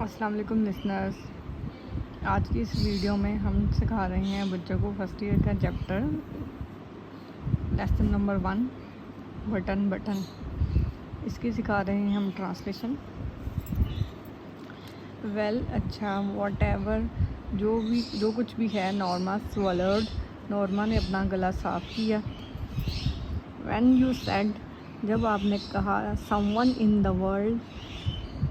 अस्सलाम वालेकुम लिसनर्स। आज की इस वीडियो में हम सिखा रहे हैं बच्चों को फर्स्ट ईयर का चैप्टर लेसन नंबर 1 बटन। इसकी सिखा रहे हैं हम ट्रांसलेशन। अच्छा वॉट एवर जो कुछ भी है, नॉर्मा स्वलर्ड, नॉर्मा ने अपना गला साफ़ किया। व्हेन यू सेड, जब आपने कहा, समवन इन द वर्ल्ड,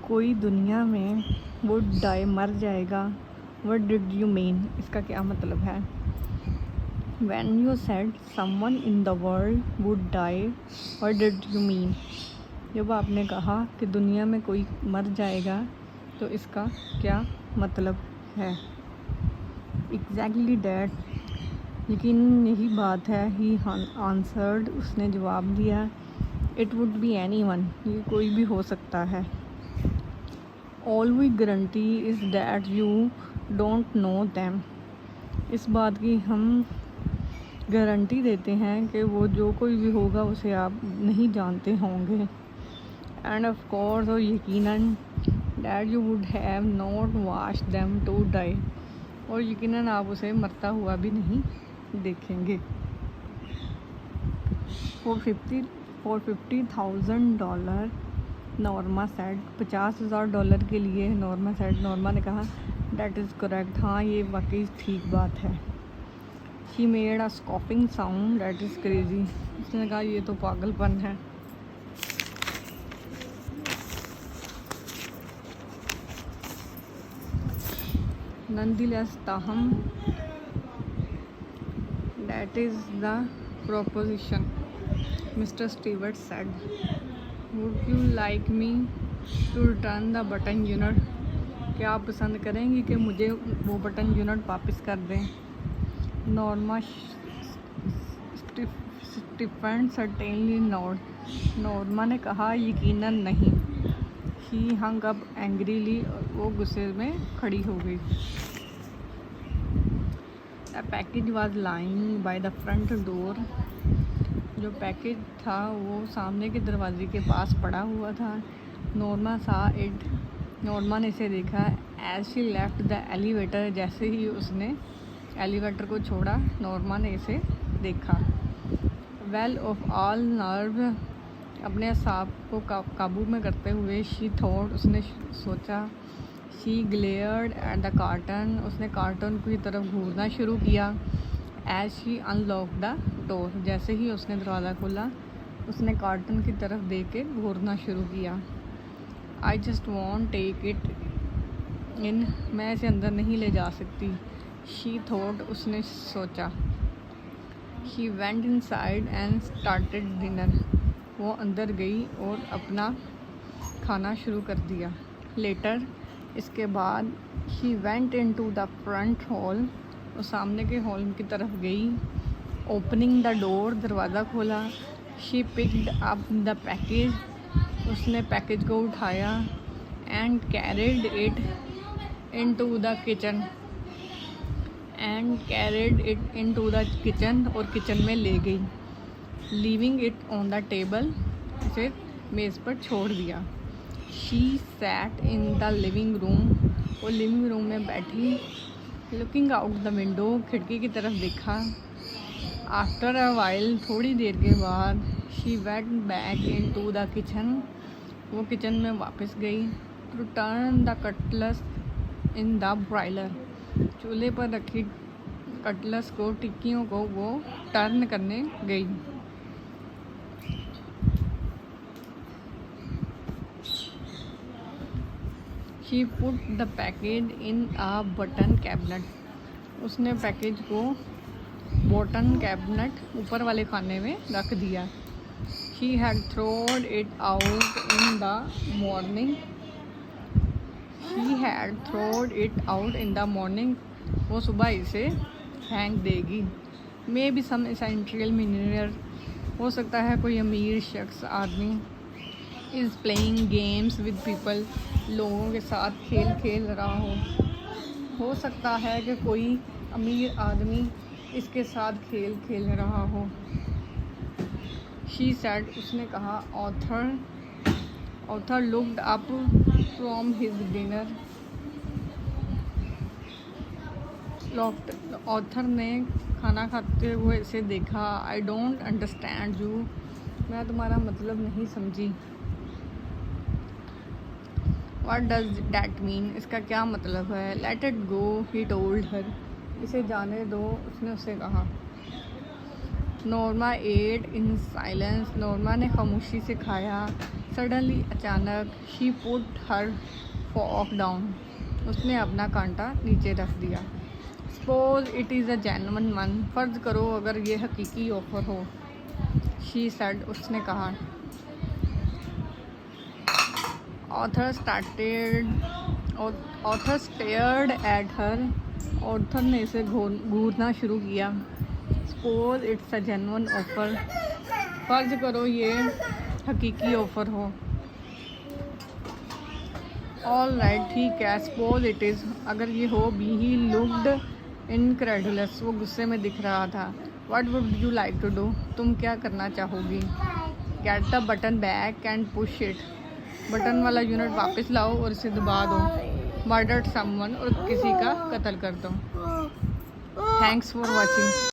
कोई दुनिया में, वुड डाई, मर जाएगा। व्हाट डिड यू मीन, इसका क्या मतलब है। When you said someone in the world would die, what did you mean, जब आपने कहा कि दुनिया में कोई मर जाएगा तो इसका क्या मतलब है। एग्जैक्टली डैट, यकीन यही बात है। ही आंसर्ड, उसने जवाब दिया। इट वुड बी एनीवन, ये कोई भी हो सकता है। All we guarantee is that you don't know them, इस बात की हम गारंटी देते हैं कि वो जो कोई भी होगा उसे आप नहीं जानते होंगे। एंड ऑफ कोर्स, और यकीनन, that you would have not watch them to die, और यकीनन आप उसे मरता हुआ भी नहीं देखेंगे। फॉर $50,000 नॉर्मा सेड, $50,000 के लिए नॉर्मा सेड, नॉर्मा ने कहा, डैट इज़ करेक्ट, हाँ ये वाकई ठीक बात है। She made a scoffing sound, that is crazy, उसने कहा ये तो पागलपन है। नॉनदलेस, ताहम, that is the proposition, mister Stewart said. Would you like me to return the button unit, क्या आप पसंद करेंगी कि मुझे वो बटन यूनिट वापस कर दें। Norma Stephen certainly not, Norma ने कहा यकीनन नहीं। ही हंग अप एंग्रीली, वो गुस्से में खड़ी हो गई। The package was lying by the front door, जो पैकेज था वो सामने के दरवाजे के पास पड़ा हुआ था। नॉर्मा सा इट, नॉर्मा ने इसे देखा। As she left the elevator, जैसे ही उसने एलिवेटर को छोड़ा, नॉर्मा ने इसे देखा। वेल ऑफ ऑल नर्व, अपने असाब को काबू में करते हुए, शी थॉट, उसने सोचा। She glared at the carton, उसने कार्टन की तरफ घूरना शुरू किया। As she unlock the door, जैसे ही उसने दरवाज़ा खोला, उसने कार्टन की तरफ देख के घूरना शुरू किया। I just want take it in, मैं इसे अंदर नहीं ले जा सकती। शी थॉट, उसने सोचा। She went inside and started dinner, वो अंदर गई और अपना खाना शुरू कर दिया। लेटर, इसके बाद, she went into the front hall, वो सामने के हॉल की तरफ गई। ओपनिंग द डोर, दरवाज़ा खोला। She picked up the package, उसने पैकेज को उठाया। And carried it into the kitchen, and carried it into the kitchen, और किचन में ले गई। Leaving it on the table, इसे मेज़ पर छोड़ दिया। She sat in the living room, वो लिविंग रूम में बैठी। लुकिंग आउट द विंडो, खिड़की की तरफ देखा। आफ्टर अ वाइल, थोड़ी देर के बाद, she went back in to the kitchen, वो किचन में वापस गई। To turn the cutlets in the broiler, चूल्हे पर रखी कटलस को, टिक्कियों को वो टर्न करने गई। She put the package in a button cabinet, उसने पैकेज को बटन कैबिनेट, ऊपर वाले खाने में रख दिया। She had throwed it out in the morning, she had throwed it out in the morning, वो सुबह इसे फेंक देगी। Maybe some essential millionaire, हो सकता है कोई अमीर शख्स, आदमी, is playing games with people, लोगों के साथ खेल रहा हो सकता है कि कोई अमीर आदमी इसके साथ खेल रहा हो। शी सेड, उसने कहा। Author looked up from his dinner, author ने खाना खाते हुए इसे देखा। आई डोंट अंडरस्टैंड यू, मैं तुम्हारा मतलब नहीं समझी। व्हाट डज डैट मीन, इसका क्या मतलब है। Let it go, he told her, इसे जाने दो, उसने उसे कहा। नॉर्मा एट इन साइलेंस, नॉर्मा ने खामोशी से खाया। सडनली, अचानक, she put her fork down, उसने अपना कांटा नीचे रख दिया। Suppose it is a genuine one, फ़र्ज़ करो अगर ये हकीकी ऑफ़र हो। शी सेड, उसने कहा। Author stared at her, author ने इसे घूरना शुरू किया। Suppose it's a genuine offer, फ़र्ज़ करो ये हकीकी ऑफ़र हो। ऑल राइट, ठीक है। सपोज इट इज़, अगर ये हो भी। ही लुक्ड इनक्रेडुलस, वो गुस्से में दिख रहा था। What would you like to do, तुम क्या करना चाहोगी। Get the button back and push it, button वाला यूनिट वापस लाओ और इसे दबा दो। मर्डर समवन, और किसी का कत्ल कर दो। Thanks for watching.